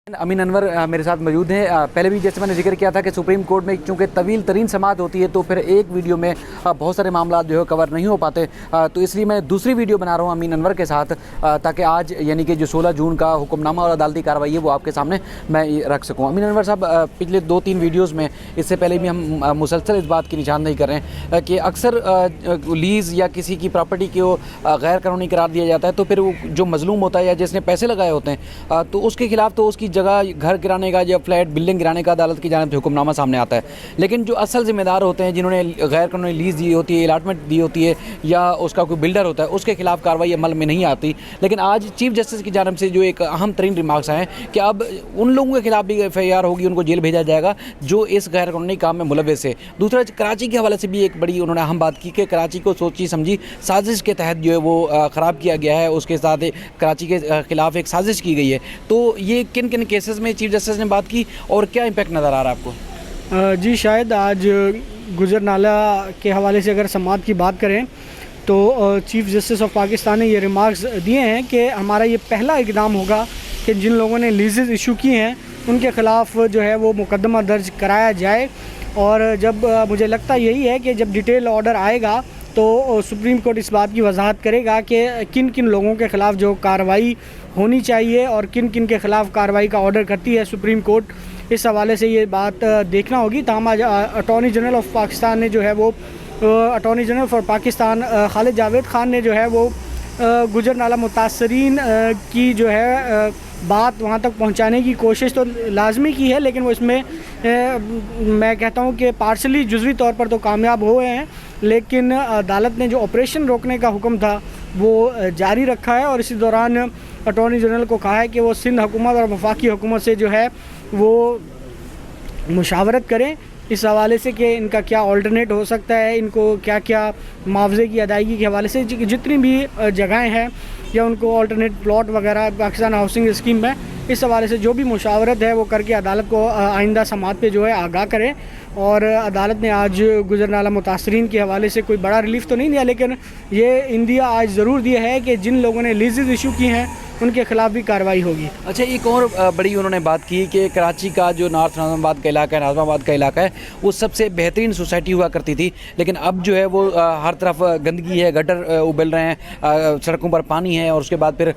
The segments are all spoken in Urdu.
امین انور میرے ساتھ موجود ہیں. پہلے بھی جیسے میں نے ذکر کیا تھا کہ سپریم کورٹ میں چونکہ طویل ترین سماعت ہوتی ہے تو پھر ایک ویڈیو میں بہت سارے معاملات جو ہے کور نہیں ہو پاتے, تو اس لیے میں دوسری ویڈیو بنا رہا ہوں امین انور کے ساتھ تاکہ آج یعنی کہ جو 16 جون کا حکم نامہ اور عدالتی کارروائی ہے وہ آپ کے سامنے میں رکھ سکوں. امین انور صاحب, پچھلے 2-3 ویڈیوز میں اس سے پہلے بھی ہم مسلسل اس بات کی نشاندہی کر رہے ہیں کہ اکثر لیز یا کسی کی پراپرٹی کو غیر قانونی قرار دیا جاتا ہے تو پھر وہ جو مظلوم ہوتا ہے یا جس نے پیسے لگائے ہوتے ہیں تو اس کے خلاف تو اس کی جگہ گھر گرانے کا یا فلیٹ بلڈنگ گرانے کا عدالت کی جانب سے حکم نامہ سامنے آتا ہے, لیکن جو اصل ذمہ دار ہوتے ہیں جنہوں نے غیر قانونی لیز دی ہوتی ہے, الاٹمنٹ دی ہوتی ہے یا اس کا کوئی بلڈر ہوتا ہے اس کے خلاف کارروائی عمل میں نہیں آتی. لیکن آج چیف جسٹس کی جانب سے جو ایک اہم ترین ریمارکس آئے ہیں کہ اب ان لوگوں کے خلاف بھی FIR ہوگی, ان کو جیل بھیجا جائے گا جو اس غیر قانونی کام میں ملوث ہے. دوسرا, کراچی کے حوالے سے بھی ایک بڑی انہوں نے اہم بات کی کہ کراچی کو سوچی سمجھی سازش کے تحت جو ہے وہ خراب کیا گیا ہے, اس کے ساتھ کراچی کے خلاف ایک سازش کی گئی ہے. تو یہ کن کن کیسز میں چیف جسٹس نے بات کی اور کیا امپیکٹ نظر آ رہا ہے آپ کو؟ جی, شاید آج گجرنالہ کے حوالے سے اگر سماعت کی بات کریں تو چیف جسٹس آف پاکستان نے یہ ریمارکس دیے ہیں کہ ہمارا یہ پہلا اقدام ہوگا کہ جن لوگوں نے لیزز ایشو کی ہیں ان کے خلاف جو ہے وہ مقدمہ درج کرایا جائے. اور جب مجھے لگتا یہی ہے کہ جب ڈیٹیل آرڈر آئے گا تو سپریم کورٹ اس بات کی وضاحت کرے گا کہ کن کن لوگوں کے خلاف جو کارروائی ہونی چاہیے اور کن کن کے خلاف کارروائی کا آرڈر کرتی ہے سپریم کورٹ. اس حوالے سے یہ بات دیکھنا ہوگی. تاہم آج اٹارنی جنرل آف پاکستان نے جو ہے وہ اٹارنی جنرل فار پاکستان خالد جاوید خان نے جو ہے وہ گجرنالہ متاثرین کی جو ہے بات وہاں تک پہنچانے کی کوشش تو لازمی کی ہے, لیکن وہ اس میں میں کہتا ہوں کہ پارشلی جزوی طور پر تو کامیاب ہوئے ہیں, لیکن عدالت نے جو آپریشن روکنے کا حکم تھا وہ جاری رکھا ہے. اور اسی دوران اٹارنی جنرل کو کہا ہے کہ وہ سندھ حکومت اور وفاقی حکومت سے جو ہے وہ مشاورت کریں اس حوالے سے کہ ان کا کیا آلٹرنیٹ ہو سکتا ہے, ان کو کیا کیا معاوضے کی ادائیگی کے حوالے سے جتنی بھی جگہیں ہیں یا ان کو آلٹرنیٹ پلاٹ وغیرہ پاکستان ہاؤسنگ اسکیم میں اس حوالے سے جو بھی مشاورت ہے وہ کر کے عدالت کو آئندہ سماعت پہ جو ہے آگاہ کرے. اور عدالت نے آج گجرنالہ متاثرین کے حوالے سے کوئی بڑا ریلیف تو نہیں دیا, لیکن یہ اندیا آج ضرور دیا ہے کہ جن لوگوں نے لیزز ایشو کی ہیں ان کے خلاف بھی کارروائی ہوگی. اچھا, ایک اور بڑی انہوں نے بات کی کہ کراچی کا جو نارتھ ناظم آباد کا علاقہ ہے, ناظم آباد کا علاقہ ہے, وہ سب سے بہترین سوسائٹی ہوا کرتی تھی, لیکن اب جو ہے وہ ہر طرف گندگی ہے, گٹر ابل رہے ہیں, سڑکوں پر پانی ہے اور اس کے بعد پھر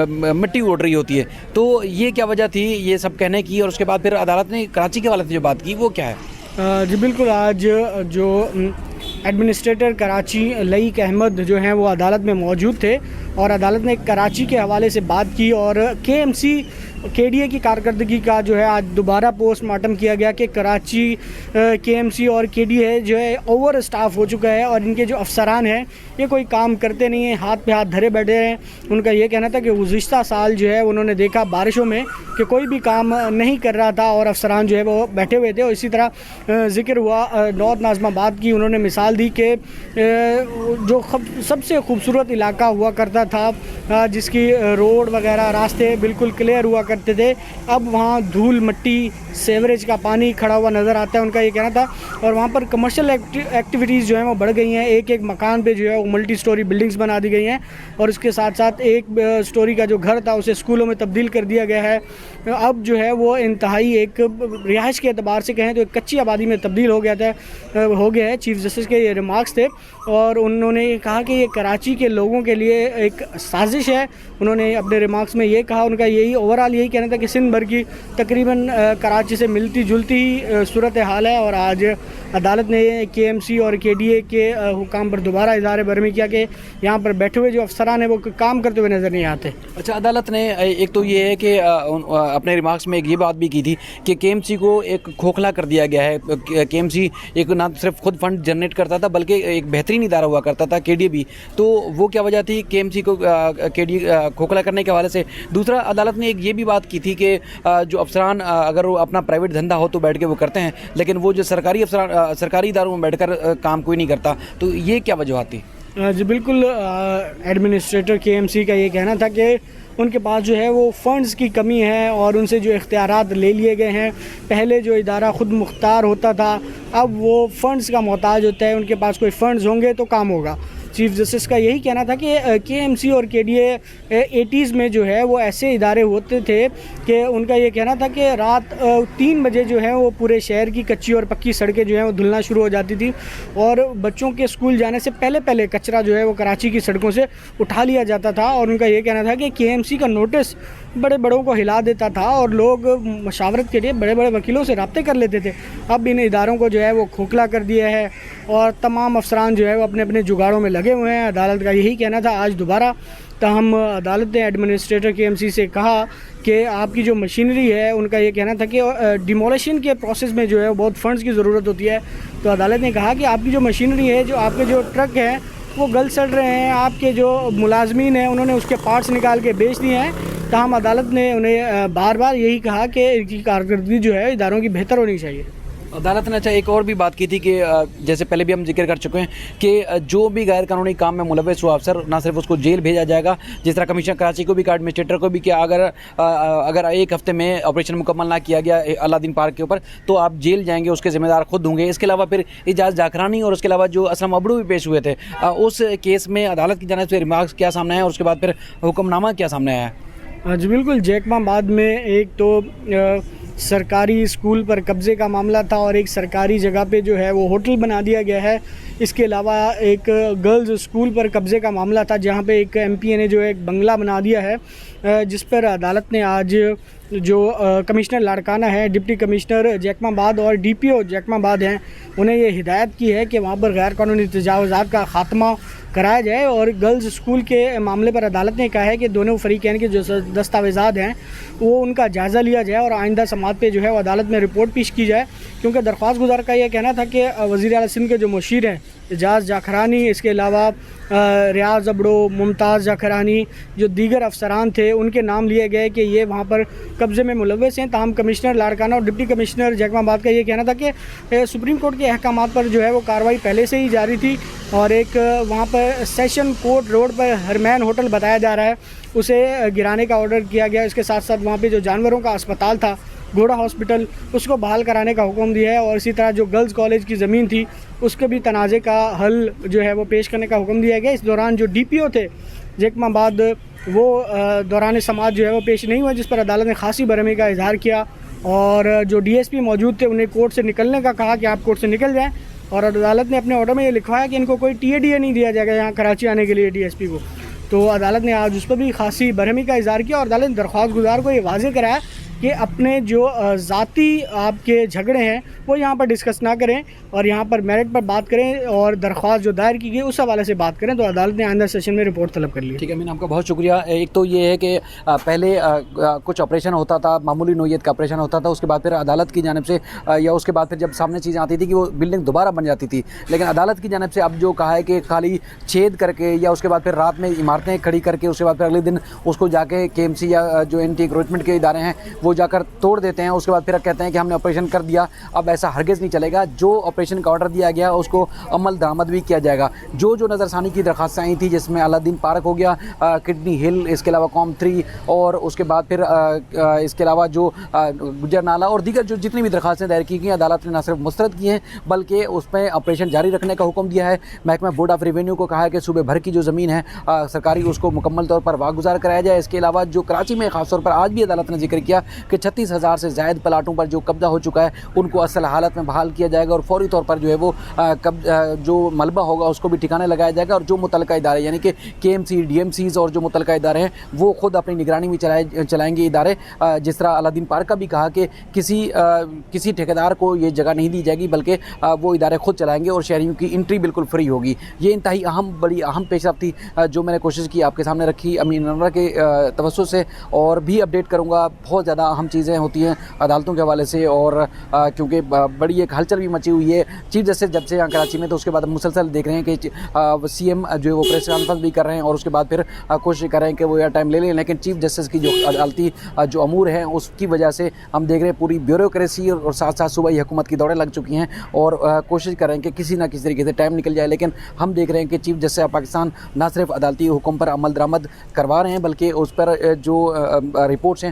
مٹی اڑ رہی ہوتی ہے. تو یہ کیا وجہ تھی یہ سب کہنے کی, اور اس کے بعد پھر عدالت نے کراچی کے حوالے سے جو بات کی وہ کیا ہے؟ جی بالکل, آج جو ایڈمنسٹریٹر کراچی لئیق احمد جو ہیں وہ عدالت میں موجود تھے اور عدالت نے کراچی کے حوالے سے بات کی اور KMC KDA کی کارکردگی کا جو ہے آج دوبارہ پوسٹ مارٹم کیا گیا کہ کراچی KMC اور KDA جو ہے اوور اسٹاف ہو چکا ہے اور ان کے جو افسران ہیں یہ کوئی کام کرتے نہیں ہیں, ہاتھ پہ ہاتھ دھرے بیٹھے ہیں. ان کا یہ کہنا تھا کہ گزشتہ سال جو ہے انہوں نے دیکھا بارشوں میں کہ کوئی بھی کام نہیں کر رہا تھا اور افسران جو ہے وہ بیٹھے ہوئے تھے. اور اسی طرح ذکر ہوا نارتھ ناظم آباد کی, انہوں نے مثال دی کہ جو سب سے خوبصورت علاقہ ہوا کرتا تھا جس کی روڈ وغیرہ راستے بالکل کلیئر ہوا کرتے تھے, اب وہاں دھول مٹی سیوریج کا پانی کھڑا ہوا نظر آتا ہے. ان کا یہ کہنا تھا اور وہاں پر کمرشل ایکٹیویٹیز جو ہیں وہ بڑھ گئی ہیں, ایک ایک مکان پہ جو ہے وہ ملٹی سٹوری بلڈنگز بنا دی گئی ہیں اور اس کے ساتھ ساتھ ایک سٹوری کا جو گھر تھا اسے اسکولوں میں تبدیل کر دیا گیا ہے. اب جو ہے وہ انتہائی ایک رہائش کے اعتبار سے کہیں تو ایک کچی آبادی میں تبدیل ہو گیا ہے. چیف جسٹس کے یہ ریمارکس تھے اور انہوں نے کہا کہ یہ کراچی کے لوگوں کے لیے ایک سازش ہے. انہوں نے اپنے ریمارکس میں یہ کہا, ان کا یہی اوور آل یہی کہنا تھا کہ سندھ بھر کی تقریباً کراچی سے ملتی جلتی صورت حال ہے. اور آج عدالت نے KMC اور KDA کے حکام پر دوبارہ اظہار برہمی کیا کہ یہاں پر بیٹھے ہوئے جو افسران ہیں وہ کام کرتے ہوئے نظر نہیں آتے. اچھا, عدالت نے ایک تو یہ ہے کہ اپنے ریمارکس میں ایک یہ بات بھی کی تھی کہ KMC کو ایک کھوکھلا کر دیا گیا ہے. KMC ایک نہ صرف خود فنڈ جنریٹ کرتا تھا بلکہ ایک بہترین ادارہ ہوا کرتا تھا KDA بھی. تو وہ کیا وجہ تھی KMC کو KDA کھوکھلا کرنے کے حوالے سے؟ دوسرا, عدالت نے ایک یہ بھی بات کی تھی کہ جو افسران اگر وہ اپنا پرائیویٹ دھندا ہو تو بیٹھ کے وہ کرتے ہیں, لیکن وہ جو سرکاری اداروں میں بیٹھ کر کام کوئی نہیں کرتا. تو یہ کیا وجوہات تھی؟ جی بالکل, ایڈمنسٹریٹر KMC کا یہ کہنا تھا کہ ان کے پاس جو ہے وہ فنڈز کی کمی ہے اور ان سے جو اختیارات لے لیے گئے ہیں. پہلے جو ادارہ خود مختار ہوتا تھا اب وہ فنڈز کا محتاج ہوتا ہے, ان کے پاس کوئی فنڈز ہوں گے تو کام ہوگا. چیف جسٹس کا یہی کہنا تھا کہ کے ایم سی اور کے ڈی اے 80s میں جو ہے وہ ایسے ادارے ہوتے تھے کہ ان کا یہ کہنا تھا کہ رات 3 بجے جو ہے وہ پورے شہر کی کچی اور پکی سڑکیں جو ہیں وہ دھلنا شروع ہو جاتی تھی اور بچوں کے اسکول جانے سے پہلے کچرا جو ہے وہ کراچی کی سڑکوں سے اٹھا لیا جاتا تھا اور ان کا یہ کہنا تھا کہ کے ایم سی کا نوٹس بڑوں کو ہلا دیتا تھا اور لوگ مشاورت کے لیے بڑے وکیلوں سے رابطے کر لیتے تھے. اب ان اداروں کو جو ہے وہ کھوکھلا کر دیا ہے اور تمام افسران جو ہے وہ اپنے جگاڑوں میں لگے ہوئے ہیں. عدالت کا یہی کہنا تھا آج دوبارہ. تاہم عدالت نے ایڈمنسٹریٹر کے ایم سی سے کہا کہ آپ کی جو مشینری ہے ان کا یہ کہنا تھا کہ ڈیمولیشن کے پروسیس میں جو ہے وہ بہت فنڈز کی ضرورت ہوتی ہے. تو عدالت نے کہا کہ آپ کی جو مشینری ہے, جو آپ کے جو ٹرک ہیں وہ گل سڑ رہے ہیں, آپ کے جو ملازمین ہیں انہوں نے اس کے پارٹس نکال کے بیچ دیے ہیں. تاہم عدالت نے انہیں بار یہی کہا کہ ان کی کارکردگی جو ہے اداروں کی بہتر ہونی چاہیے. عدالت نے اچھا ایک اور بھی بات کی تھی کہ جیسے پہلے بھی ہم ذکر کر چکے ہیں کہ جو بھی غیر قانونی کام میں ملوث ہوا افسر نہ صرف اس کو جیل بھیجا جائے گا, جس طرح کمشنر کراچی کو بھی کہا, ایڈمنسٹریٹر کو بھی کہ اگر ایک ہفتے میں آپریشن مکمل نہ کیا گیا الادین پارک کے اوپر تو آپ جیل جائیں گے, اس کے ذمہ دار خود ہوں گے. اس کے علاوہ پھر اعجاز جاکرانی اور اس کے علاوہ جو اسلم ابڑو بھی پیش ہوئے تھے, اس کیس میں عدالت کی جانب سے ریمارکس کیا سامنے آیا اور اس کے بعد پھر حکم نامہ کیا سامنے آیا؟ جی بالکل. جیکما آباد میں ایک تو سرکاری اسکول پر قبضے کا معاملہ تھا اور ایک سرکاری جگہ پہ جو ہے وہ ہوٹل بنا دیا گیا ہے. اس کے علاوہ ایک گرلز اسکول پر قبضے کا معاملہ تھا جہاں پہ ایک ایم پی اے نے جو ایک بنگلہ بنا دیا ہے, جس پر عدالت نے آج جو کمشنر لاڑکانہ ہے, ڈپٹی کمشنر جیکما آباد اور ڈی پی او جیکما آباد ہیں, انہیں یہ ہدایت کی ہے کہ وہاں پر غیر قانونی تجاوزات کا خاتمہ کرایا جائے. اور گرلز اسکول کے معاملے پر عدالت نے کہا ہے کہ دونوں فریقین کے جو دستاویزات ہیں وہ ان کا جائزہ لیا جائے اور آئندہ سماعت پہ جو ہے وہ عدالت میں رپورٹ پیش کی جائے. کیونکہ درخواست گزار کا یہ کہنا تھا کہ وزیر اعلیٰ سندھ کے جو مشیر ہیں اعجاز جاکرانی, اس کے علاوہ ریاض ابڑو, ممتاز جاکرانی, جو دیگر افسران تھے ان کے نام لیے گئے کہ یہ وہاں پر قبضے میں ملوث ہیں. تاہم کمشنر لاڑکانہ اور ڈپٹی کمشنر جیکما آباد کا یہ کہنا تھا کہ سپریم کورٹ کے احکامات پر جو ہے وہ کارروائی پہلے سے ہی جاری تھی اور ایک وہاں پر سیشن کورٹ روڈ پر ہرمین ہوٹل بتایا جا رہا ہے, اسے گرانے کا آرڈر کیا گیا. اس کے ساتھ ساتھ وہاں پہ جو جانوروں کا اسپتال تھا گھوڑا ہاسپٹل, اس کو بحال کرانے کا حکم دیا ہے. اور اسی طرح جو گرلز کالج کی زمین تھی اس کے بھی تنازع کا حل جو ہے وہ پیش کرنے کا حکم دیا گیا. اس دوران جو ڈی پی او تھے جیکما آباد وہ دوران سماعت جو ہے وہ پیش نہیں ہوئے, جس پر عدالت نے خاصی برہمی کا اظہار کیا. اور جو ڈی ایس پی موجود تھے انہیں کورٹ سے نکلنے کا کہا کہ آپ کورٹ سے نکل جائیں. اور عدالت نے اپنے آرڈر میں یہ لکھوایا کہ ان کو کوئی ٹی اے ڈی اے نہیں دیا جائے گا یہاں کراچی آنے کے لیے ڈی ایس پی کو. تو عدالت نے آج اس پر بھی خاصی برہمی کا اظہار کیا اور عدالت نے درخواست گزار کو یہ واضح کرایا کہ اپنے جو ذاتی آپ کے جھگڑے ہیں وہ یہاں پر ڈسکس نہ کریں اور یہاں پر میرٹ پر بات کریں اور درخواست جو دائر کی گئی اس حوالے سے بات کریں. تو عدالت نے آئندہ سیشن میں رپورٹ طلب کر لی. ٹھیک ہے امین, آپ کا بہت شکریہ. ایک تو یہ ہے کہ پہلے کچھ آپریشن ہوتا تھا, معمولی نوعیت کا آپریشن ہوتا تھا, اس کے بعد پھر عدالت کی جانب سے یا اس کے بعد پھر جب سامنے چیزیں آتی تھی کہ وہ بلڈنگ دوبارہ بن جاتی تھی, لیکن عدالت کی جانب سے اب جو کہا ہے کہ خالی چھید کر کے یا اس کے بعد پھر رات میں عمارتیں کھڑی کر کے اس کے بعد پھر اگلے دن اس کو جا کے کے ایم سی یا جو اینٹی انکروچمنٹ کے ادارے ہیں وہ جا کر توڑ دیتے ہیں, اس کے بعد پھر کہتے ہیں کہ ہم نے آپریشن کر دیا. اب ایسا ہرگز نہیں چلے گا. جو آپریشن کا آرڈر دیا گیا اس کو عمل درآمد بھی کیا جائے گا. جو نظر ثانی کی درخواستیں آئی تھیں جس میں الادین پارک ہو گیا, کڈنی ہل, اس کے علاوہ قوم 3 اور اس کے بعد پھر اس کے علاوہ جو گجر نالہ اور دیگر جو جتنی بھی درخواستیں دائر کی گئی عدالت نے نہ صرف مسترد کی ہیں بلکہ اس پہ آپریشن جاری رکھنے کا حکم دیا ہے. محکمہ بورڈ آف ریونیو کو کہا ہے کہ صوبے بھر کی جو زمین ہے سرکاری اس کو مکمل طور پر واگزار کرایا جائے. اس کے علاوہ جو کراچی میں خاص طور پر آج بھی عدالت نے ذکر کیا کہ 36,000 سے زائد پلاٹوں پر جو قبضہ ہو چکا ہے ان کو اصل حالت میں بحال کیا جائے گا اور فوری طور پر جو ہے وہ جو ملبہ ہوگا اس کو بھی ٹھکانے لگایا جائے گا. اور جو متعلقہ ادارے یعنی کہ K M C, D M Cs اور جو متعلقہ ادارے ہیں وہ خود اپنی نگرانی میں چلائیں گے ادارے. جس طرح الادین پارک کا بھی کہا کہ کسی ٹھیکیدار کو یہ جگہ نہیں دی جائے گی بلکہ وہ ادارے خود چلائیں گے اور شہریوں کی انٹری بالکل فری ہوگی. یہ انتہائی بڑی اہم پیش رفت تھی جو میں نے کوشش کی آپ کے سامنے رکھی امین انور کے توسط سے, اور بھی اپڈیٹ کروں گا. بہت زیادہ اہم چیزیں ہوتی ہیں عدالتوں کے حوالے سے اور کیونکہ بڑی ایک ہلچل بھی مچی ہوئی ہے چیف جسٹس جب سے یہاں کراچی میں, تو اس کے بعد ہم مسلسل دیکھ رہے ہیں کہ سی ایم جو ہے وہ پریس کانفرنس بھی کر رہے ہیں اور اس کے بعد پھر کوشش کر رہے ہیں کہ وہ ایئر ٹائم لے لیں. لیکن چیف جسٹس کی جو عدالتی جو امور ہیں اس کی وجہ سے ہم دیکھ رہے ہیں پوری بیوروکریسی اور ساتھ ساتھ صوبائی حکومت کی دوڑیں لگ چکی ہیں اور کوشش کر رہے ہیں کہ کسی نہ کسی طریقے سے ٹائم نکل جائے. لیکن ہم دیکھ رہے ہیں کہ چیف جسٹس آف پاکستان نہ صرف عدالتی حکم پر عمل درآمد کروا رہے ہیں بلکہ اس پر جو رپورٹس ہیں